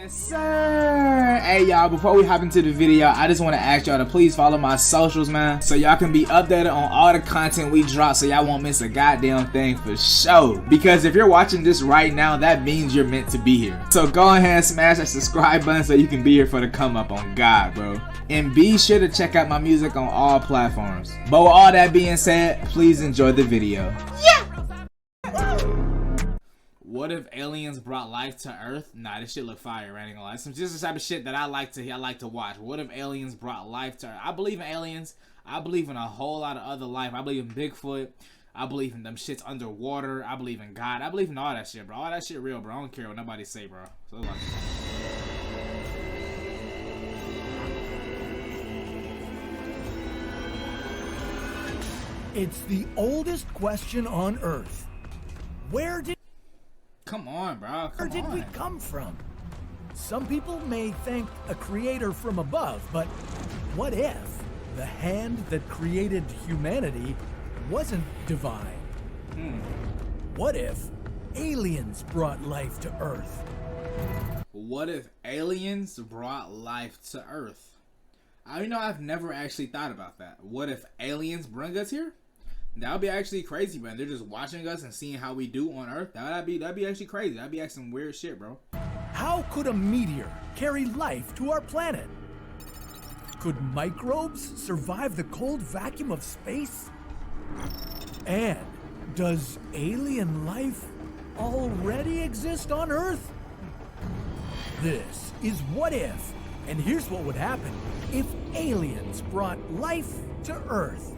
Yes, sir. Hey, y'all, before we hop into the video, I just want to ask y'all to please follow my socials, man, so y'all can be updated on all the content we drop, so y'all won't miss a goddamn thing for sure. Because if you're watching this right now, that means you're meant to be here. So go ahead and smash that subscribe button so you can be here for the come up on God, bro. And be sure to check out my music on all platforms. But with all that being said, please enjoy the video. Yeah! What if aliens brought life to Earth? Nah, this shit look fire, right? Ain't gonna lie. Some just the type of shit that I like to watch. What if aliens brought life to Earth? I believe in aliens. I believe in a whole lot of other life. I believe in Bigfoot. I believe in them shits underwater. I believe in God. I believe in all that shit, bro. All that shit real, bro. I don't care what nobody say, bro. So like, it's the oldest question on Earth. come on, bro. Where did we come from? Some people may thank a creator from above, but what if the hand that created humanity wasn't divine? What if aliens brought life to Earth? What if aliens brought life to Earth? I've never actually thought about that. What if aliens bring us here? That would be actually crazy, man. They're just watching us and seeing how we do on Earth. That'd be actually crazy. That'd be actually some weird shit, bro. How could a meteor carry life to our planet? Could microbes survive the cold vacuum of space? And does alien life already exist on Earth? This is What If, and here's what would happen if aliens brought life to Earth.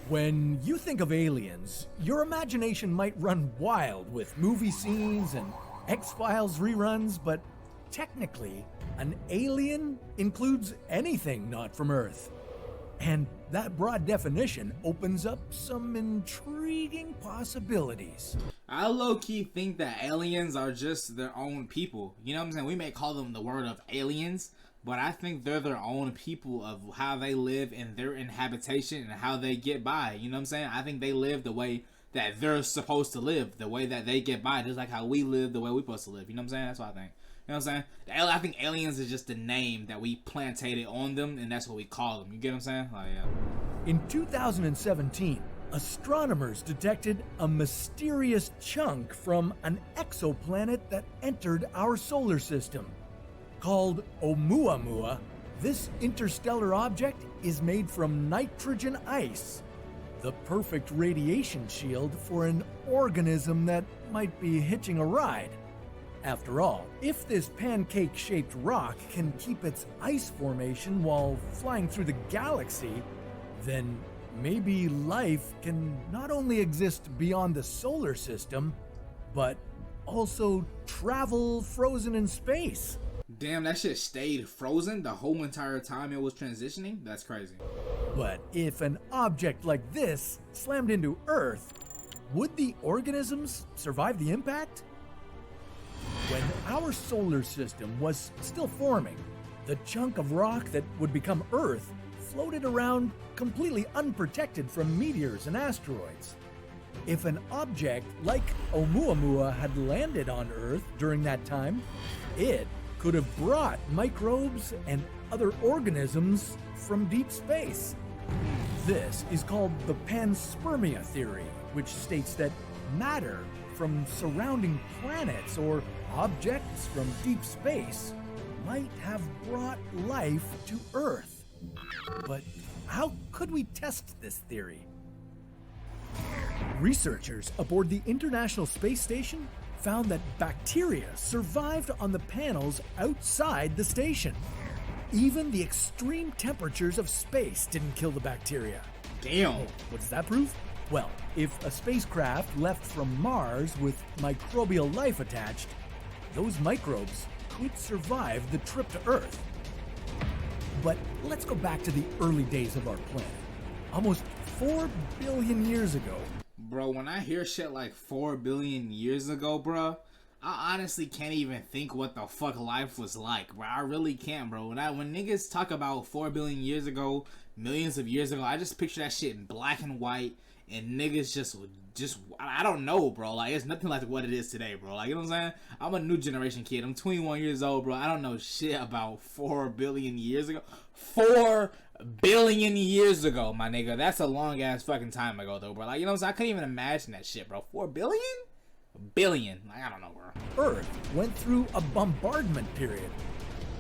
When you think of aliens, your imagination might run wild with movie scenes and X-Files reruns, but technically, an alien includes anything not from Earth. And that broad definition opens up some intriguing possibilities. I low-key think that aliens are just their own people. You know what I'm saying? We may call them the word of aliens, but I think they're their own people of how they live in their inhabitation and how they get by. You know what I'm saying? I think they live the way that they're supposed to live, the way that they get by, just like how we live the way we're supposed to live. You know what I'm saying? That's what I think. You know what I'm saying? I think aliens is just the name that we planted on them, and that's what we call them. You get what I'm saying? Like, yeah. In 2017, astronomers detected a mysterious chunk from an exoplanet that entered our solar system. Called Oumuamua, this interstellar object is made from nitrogen ice, the perfect radiation shield for an organism that might be hitching a ride. After all, if this pancake-shaped rock can keep its ice formation while flying through the galaxy, then maybe life can not only exist beyond the solar system, but also travel frozen in space. Damn, that shit stayed frozen the whole entire time it was transitioning? That's crazy. But if an object like this slammed into Earth, would the organisms survive the impact? When our solar system was still forming, the chunk of rock that would become Earth floated around completely unprotected from meteors and asteroids. If an object like Oumuamua had landed on Earth during that time, it could have brought microbes and other organisms from deep space. This is called the panspermia theory, which states that matter from surrounding planets or objects from deep space might have brought life to Earth. But how could we test this theory? Researchers aboard the International Space Station found that bacteria survived on the panels outside the station. Even the extreme temperatures of space didn't kill the bacteria. Damn. Oh, what does that prove? Well, if a spacecraft left from Mars with microbial life attached, those microbes could survive the trip to Earth. But let's go back to the early days of our planet. Almost 4 billion years ago. Bro, when I hear shit like 4 billion years ago, bro, I honestly can't even think what the fuck life was like, bro. I really can't, bro. When niggas talk about 4 billion years ago, millions of years ago, I just picture that shit in black and white, and niggas just just, I don't know, bro. Like, it's nothing like what it is today, bro. Like, you know what I'm saying? I'm a new generation kid. I'm 21 years old, bro. I don't know shit about 4 billion years ago. 4 billion years ago, my nigga. That's a long ass fucking time ago, though, bro. Like, you know what I'm saying? I couldn't even imagine that shit, bro. 4 billion? Billion. Like, I don't know, bro. Earth went through a bombardment period.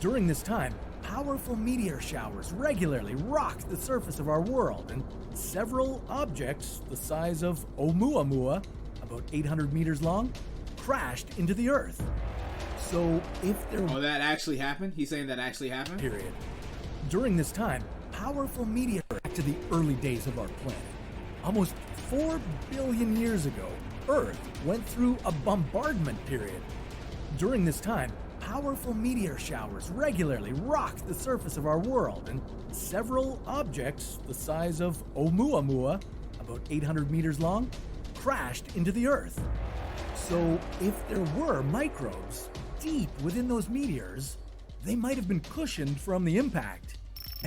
During this time, powerful meteor showers regularly rocked the surface of our world, and several objects the size of Oumuamua, about 800 meters long, crashed into the Earth. So if there... Oh, that actually happened? He's saying that actually happened? Period. During this time, powerful meteor back to the early days of our planet. Almost 4 billion years ago, Earth went through a bombardment period. During this time, powerful meteor showers regularly rocked the surface of our world, and several objects the size of Oumuamua, about 800 meters long, crashed into the Earth. So if there were microbes deep within those meteors, they might have been cushioned from the impact.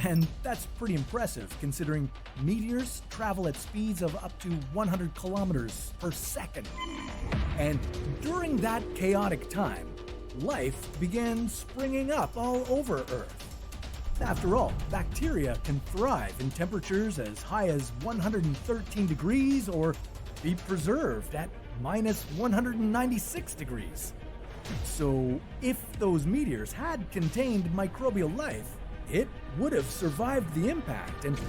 And that's pretty impressive, considering meteors travel at speeds of up to 100 kilometers per second. And during that chaotic time, life began springing up all over Earth. After all, bacteria can thrive in temperatures as high as 113 degrees or be preserved at minus 196 degrees. So if those meteors had contained microbial life, it would have survived the impact and...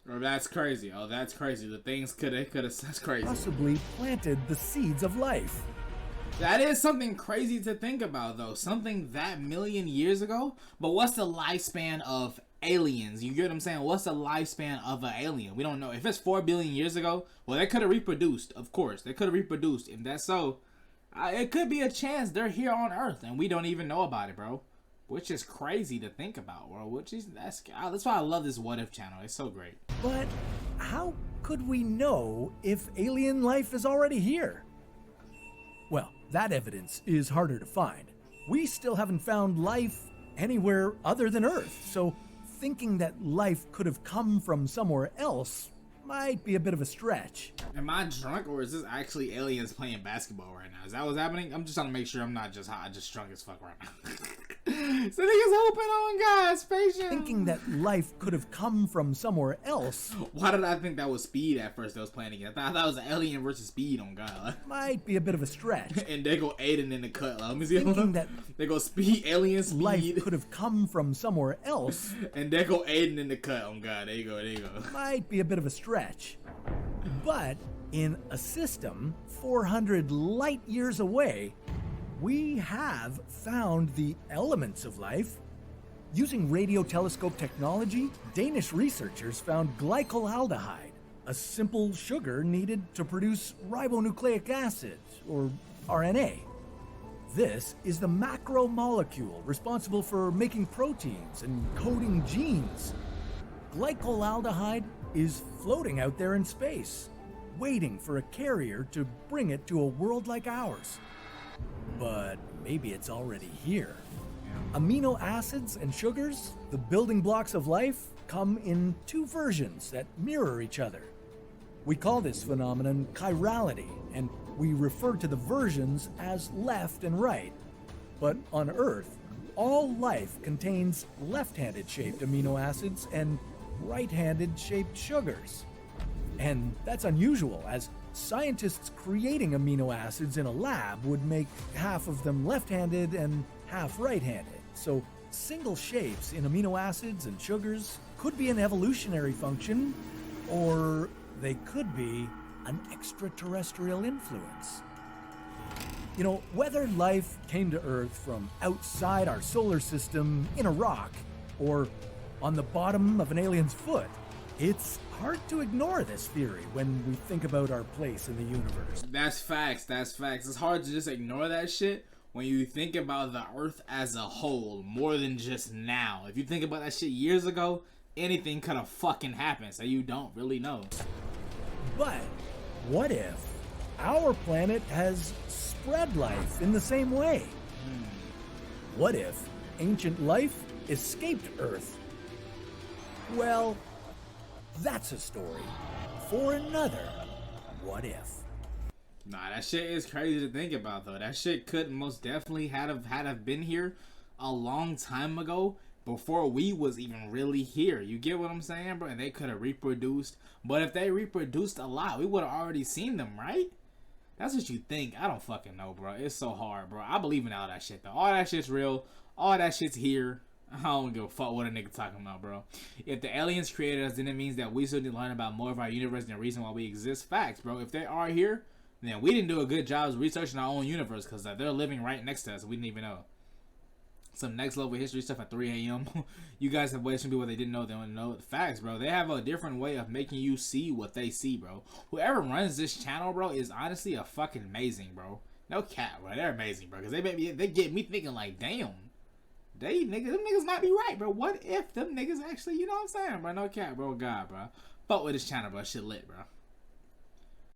Oh, that's crazy. Oh, that's crazy. The things could have, that's crazy. Possibly planted the seeds of life. That is something crazy to think about, though. Something that million years ago. But what's the lifespan of aliens? You get what I'm saying? What's the lifespan of an alien? We don't know. If it's 4 billion years ago, well, they could have reproduced. Of course, they could have reproduced. If that's so, it could be a chance they're here on Earth and we don't even know about it, bro. Which is crazy to think about, bro. That's why I love this What If channel. It's so great. But how could we know if alien life is already here? Well, that evidence is harder to find. We still haven't found life anywhere other than Earth, so thinking that life could have come from somewhere else might be a bit of a stretch. Am I drunk, or is this actually aliens playing basketball right now? Is that what's happening? I'm just trying to make sure I'm not just hot, just drunk as fuck right now. So niggas hoping on God's patience. Thinking that life could have come from somewhere else. Why did I think that was Speed at first that was playing again? I thought it was an Alien versus Speed on God. Might be a bit of a stretch. And they go Aiden in the cut. Let me see. Thinking that they go Speed, Alien, Speed. Life could have come from somewhere else. And they go Aiden in the cut on God. There you go, there you go. Might be a bit of a stretch. But in a system 400 light years away, we have found the elements of life. Using radio telescope technology, Danish researchers found glycolaldehyde, a simple sugar needed to produce ribonucleic acid, or RNA. This is the macromolecule responsible for making proteins and coding genes. Glycolaldehyde is floating out there in space, waiting for a carrier to bring it to a world like ours. But maybe it's already here. Amino acids and sugars, the building blocks of life, come in two versions that mirror each other. We call this phenomenon chirality, and we refer to the versions as left and right. But on Earth, all life contains left-handed shaped amino acids and right-handed shaped sugars. And that's unusual, as scientists creating amino acids in a lab would make half of them left-handed and half right-handed. So single shapes in amino acids and sugars could be an evolutionary function, or they could be an extraterrestrial influence. You know, whether life came to Earth from outside our solar system in a rock, or on the bottom of an alien's foot, it's hard to ignore this theory when we think about our place in the universe. That's facts, that's facts. It's hard to just ignore that shit when you think about the Earth as a whole, more than just now. If you think about that shit years ago, anything could have fucking happened, so you don't really know. But what if our planet has spread life in the same way? What if ancient life escaped Earth? Well, that's a story for another What If. Nah, that shit is crazy to think about though. That shit could most definitely have been here a long time ago before we was even really here. You get what I'm saying, bro? And they could have reproduced. But if they reproduced a lot, we would have already seen them, right? That's what you think. I don't fucking know, bro. It's so hard, bro. I believe in all that shit though. All that shit's real. All that shit's here. I don't give a fuck what a nigga talking about, bro. If the aliens created us, then it means that we still need to learn about more of our universe and the reason why we exist. Facts, bro. If they are here, then we didn't do a good job researching our own universe because they're living right next to us. We didn't even know. Some next level history stuff at 3 a.m. You guys have ways to do what they didn't know. They don't know. Facts, bro. They have a different way of making you see what they see, bro. Whoever runs this channel, bro, is honestly a fucking amazing, bro. No cap, bro. They're amazing, bro. Because they get me thinking like, damn. Them niggas might be right, bro. What if them niggas actually, you know what I'm saying, bro? No cap, bro. God, bro. Fuck with this channel, bro. Shit lit, bro.